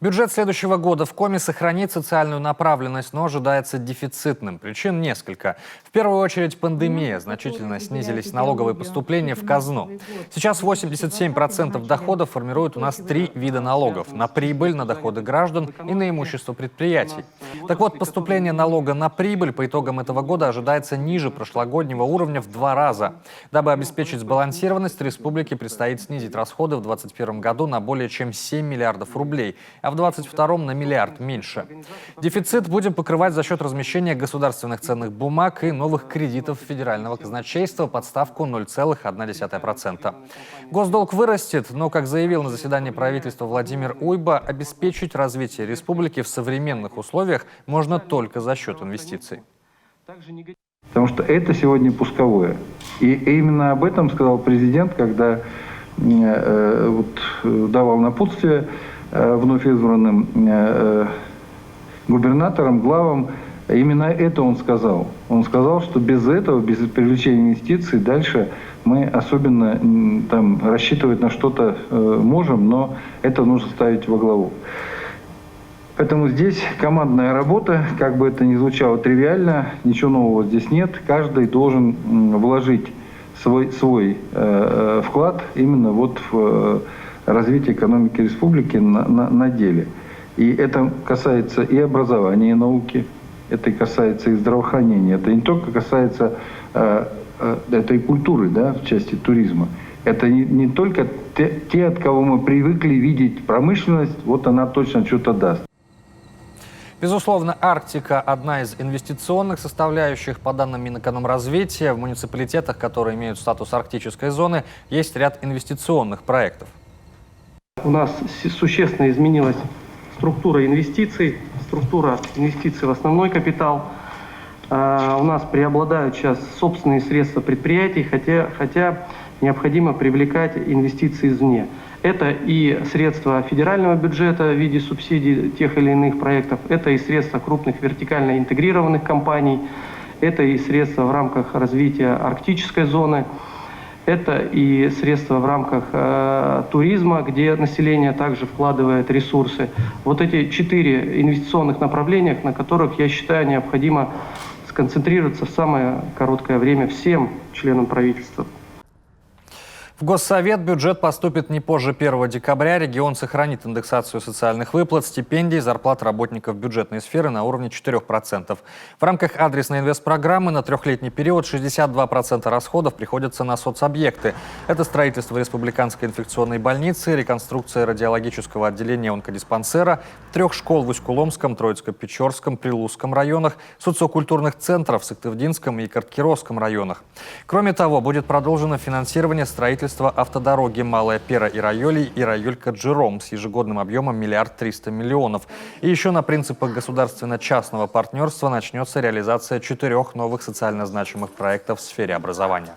Бюджет следующего года в Коми сохранит социальную направленность, но ожидается дефицитным. Причин несколько. В первую очередь пандемия. Значительно снизились налоговые поступления в казну. Сейчас 87% доходов формируют у нас три вида налогов: на прибыль, на доходы граждан и на имущество предприятий. Так вот, поступление налога на прибыль по итогам этого года ожидается ниже прошлогоднего уровня в 2 раза. Дабы обеспечить сбалансированность, республике предстоит снизить расходы в 2021 году на более чем 7 миллиардов рублей, а в 2022 на миллиард меньше. Дефицит будем покрывать за счет размещения государственных ценных бумаг и новых кредитов федерального казначейства под ставку 0,1%. Госдолг вырастет, но, как заявил на заседании правительства Владимир Уйба, обеспечить развитие республики в современных условиях можно только за счет инвестиций. Потому что это сегодня пусковое. И именно об этом сказал президент, когда давал напутствие вновь избранным губернаторам, главам. Именно это он сказал. Он сказал, что без этого, без привлечения инвестиций, дальше мы особенно рассчитывать на что-то можем, но это нужно ставить во главу. Поэтому здесь командная работа, как бы это ни звучало тривиально, ничего нового здесь нет. Каждый должен вложить свой вклад именно в развитие экономики республики на деле. И это касается и образования, и науки, это касается и здравоохранения, это не только касается это и культуры, да, в части туризма. Это не только те, от кого мы привыкли видеть промышленность, вот она точно что-то даст. Безусловно, Арктика – одна из инвестиционных составляющих. По данным Минэкономразвития, в муниципалитетах, которые имеют статус арктической зоны, есть ряд инвестиционных проектов. У нас существенно изменилась структура инвестиций в основной капитал. У нас преобладают сейчас собственные средства предприятий, хотя необходимо привлекать инвестиции извне. Это и средства федерального бюджета в виде субсидий тех или иных проектов, это и средства крупных вертикально интегрированных компаний, это и средства в рамках развития арктической зоны, это и средства в рамках туризма, где население также вкладывает ресурсы. Вот эти 4 инвестиционных направления, на которых, я считаю, необходимо сконцентрироваться в самое короткое время всем членам правительства. В Госсовет бюджет поступит не позже 1 декабря. Регион сохранит индексацию социальных выплат, стипендий, зарплат работников бюджетной сферы на уровне 4%. В рамках адресной инвестпрограммы на 3-летний период 62% расходов приходятся на соцобъекты. Это строительство республиканской инфекционной больницы, реконструкция радиологического отделения онкодиспансера, 3 школ в Усть-Куломском, Троицко-Печорском, Прилузском районах, социокультурных центров в Сыктывдинском и Карткировском районах. Кроме того, будет продолжено финансирование строительства автодороги Малая Пера и Райоли и Райоль-Каджиром с ежегодным объемом 1 300 000 000. И еще на принципах государственно-частного партнерства начнется реализация 4 новых социально значимых проектов в сфере образования.